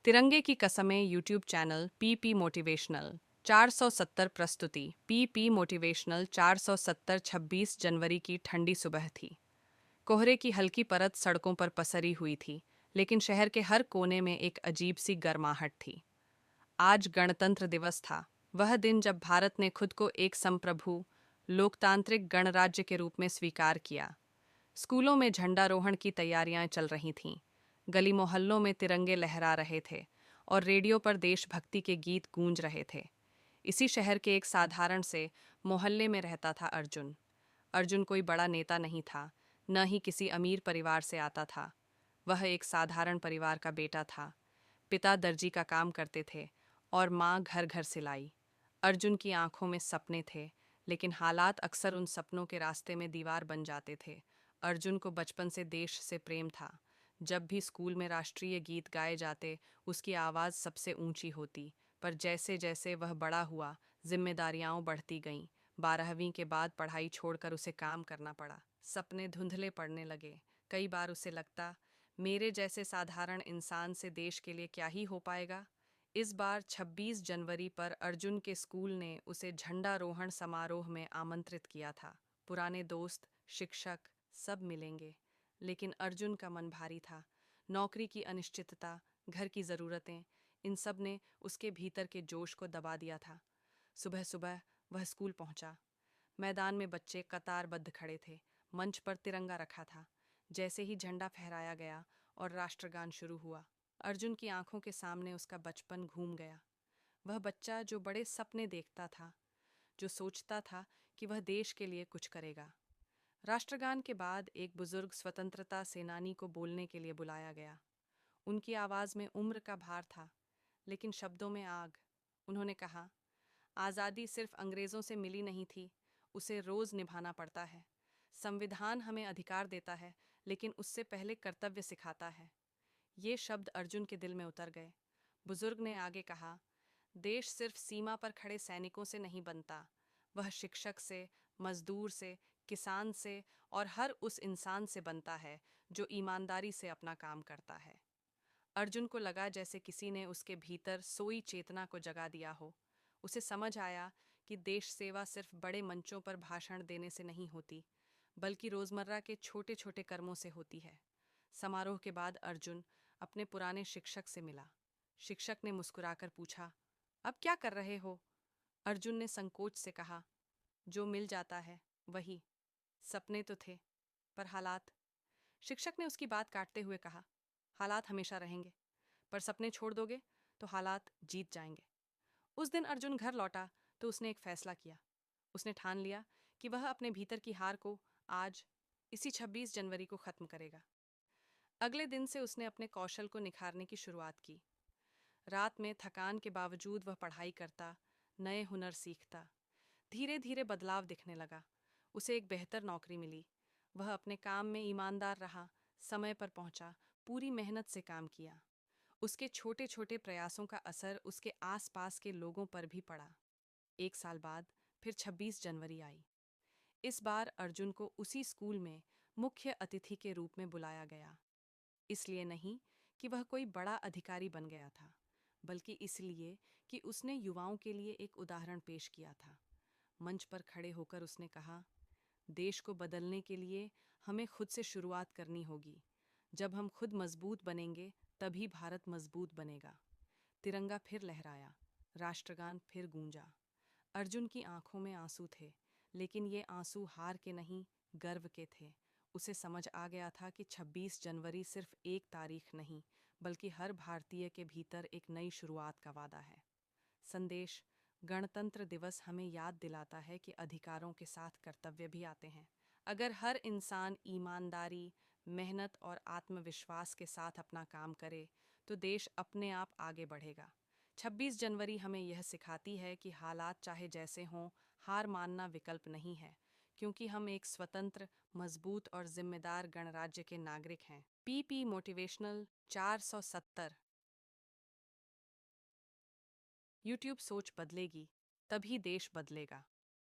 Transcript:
तिरंगे की कसमें YouTube channel PP motivational 470 प्रस्तुति पीपी मोटिवेशनल 470 26 जनवरी की ठंडी सुबह थी। कोहरे की हल्की परत सड़कों पर पसरी हुई थी, लेकिन शहर के हर कोने में एक अजीब सी गर्माहट थी। आज गणतंत्र दिवस था, वह दिन जब भारत ने खुद को एक संप्रभु लोकतांत्रिक गणराज्य के रूप में स्वीकार किया। स्कूलों में झंडारोहण की तैयारियां चल रही थीं, गली मोहल्लों में तिरंगे लहरा रहे थे और रेडियो पर देशभक्ति के गीत गूंज रहे थे। इसी शहर के एक साधारण से मोहल्ले में रहता था अर्जुन। अर्जुन कोई बड़ा नेता नहीं था, न ही किसी अमीर परिवार से आता था। वह एक साधारण परिवार का बेटा था। पिता दर्जी का काम करते थे और माँ घर घर सिलाई। अर्जुन की आंखों में सपने थे, लेकिन हालात अक्सर उन सपनों के रास्ते में दीवार बन जाते थे। अर्जुन को बचपन से देश से प्रेम था। जब भी स्कूल में राष्ट्रीय गीत गाए जाते, उसकी आवाज़ सबसे ऊंची होती। पर जैसे जैसे वह बड़ा हुआ, जिम्मेदारियां बढ़ती गईं। 12वीं के बाद पढ़ाई छोड़कर उसे काम करना पड़ा। सपने धुंधले पड़ने लगे। कई बार उसे लगता, मेरे जैसे साधारण इंसान से देश के लिए क्या ही हो पाएगा। इस बार 26 जनवरी पर अर्जुन के स्कूल ने उसे झंडारोहण समारोह में आमंत्रित किया था। पुराने दोस्त, शिक्षक सब मिलेंगे, लेकिन अर्जुन का मन भारी था। नौकरी की अनिश्चितता, घर की ज़रूरतें, इन सब ने उसके भीतर के जोश को दबा दिया था। सुबह सुबह वह स्कूल पहुंचा। मैदान में बच्चे कतारबद्ध खड़े थे। मंच पर तिरंगा रखा था। जैसे ही झंडा फहराया गया और राष्ट्रगान शुरू हुआ, अर्जुन की आंखों के सामने उसका बचपन घूम गया। वह बच्चा जो बड़े सपने देखता था, जो सोचता था कि वह देश के लिए कुछ करेगा। राष्ट्रगान के बाद एक बुजुर्ग स्वतंत्रता सेनानी को बोलने के लिए बुलाया गया। उनकी आवाज़ में उम्र का भार था, लेकिन शब्दों में आग। उन्होंने कहा, आज़ादी सिर्फ अंग्रेज़ों से मिली नहीं थी, उसे रोज़ निभाना पड़ता है। संविधान हमें अधिकार देता है, लेकिन उससे पहले कर्तव्य सिखाता है। ये शब्द अर्जुन के दिल में उतर गए। बुजुर्ग ने आगे कहा, देश सिर्फ सीमा पर खड़े सैनिकों से नहीं बनता, वह शिक्षक से, मजदूर से, किसान से और हर उस इंसान से बनता है जो ईमानदारी से अपना काम करता है। अर्जुन को लगा जैसे किसी ने उसके भीतर सोई चेतना को जगा दिया हो। उसे समझ आया कि देश सेवा सिर्फ बड़े मंचों पर भाषण देने से नहीं होती, बल्कि रोजमर्रा के छोटे छोटे कर्मों से होती है। समारोह के बाद अर्जुन अपने पुराने शिक्षक से मिला। शिक्षक ने मुस्कुराकर पूछा, अब क्या कर रहे हो? अर्जुन ने संकोच से कहा, जो मिल जाता है वही। सपने तो थे, पर हालात। शिक्षक ने उसकी बात काटते हुए कहा, हालात हमेशा रहेंगे, पर सपने छोड़ दोगे तो हालात जीत जाएंगे। उस दिन अर्जुन घर लौटा तो उसने एक फैसला किया। उसने ठान लिया कि वह अपने भीतर की हार को आज, इसी 26 जनवरी को खत्म करेगा। अगले दिन से उसने अपने कौशल को निखारने की शुरुआत की। रात में थकान के बावजूद वह पढ़ाई करता, नए हुनर सीखता। धीरे धीरे बदलाव दिखने लगा। उसे एक बेहतर नौकरी मिली। वह अपने काम में ईमानदार रहा, समय पर पहुंचा, पूरी मेहनत से काम किया। उसके छोटे छोटे प्रयासों का असर उसके आसपास के लोगों पर भी पड़ा। 1 साल बाद फिर 26 जनवरी आई। इस बार अर्जुन को उसी स्कूल में मुख्य अतिथि के रूप में बुलाया गया। इसलिए नहीं कि वह कोई बड़ा अधिकारी बन गया था, बल्कि इसलिए कि उसने युवाओं के लिए एक उदाहरण पेश किया था। मंच पर खड़े होकर उसने कहा, देश को बदलने के लिए हमें खुद से शुरुआत करनी होगी। जब हम खुद मजबूत बनेंगे, तभी भारत मजबूत बनेगा। तिरंगा फिर लहराया, राष्ट्रगान फिर गूंजा। अर्जुन की आंखों में आंसू थे, लेकिन ये आंसू हार के नहीं, गर्व के थे। उसे समझ आ गया था कि 26 जनवरी सिर्फ एक तारीख नहीं, बल्कि हर भारतीय के भीतर एक नई शुरुआत का वादा है। संदेश: गणतंत्र दिवस हमें याद दिलाता है कि अधिकारों के साथ कर्तव्य भी आते हैं। अगर हर इंसान ईमानदारी, मेहनत और आत्मविश्वास के साथ अपना काम करे, तो देश अपने आप आगे बढ़ेगा। 26 जनवरी हमें यह सिखाती है कि हालात चाहे जैसे हों, हार मानना विकल्प नहीं है, क्योंकि हम एक स्वतंत्र, मजबूत और जिम्मेदार गणराज्य के नागरिक हैं। PP motivational 470। यूट्यूब सोच बदलेगी, तभी देश बदलेगा।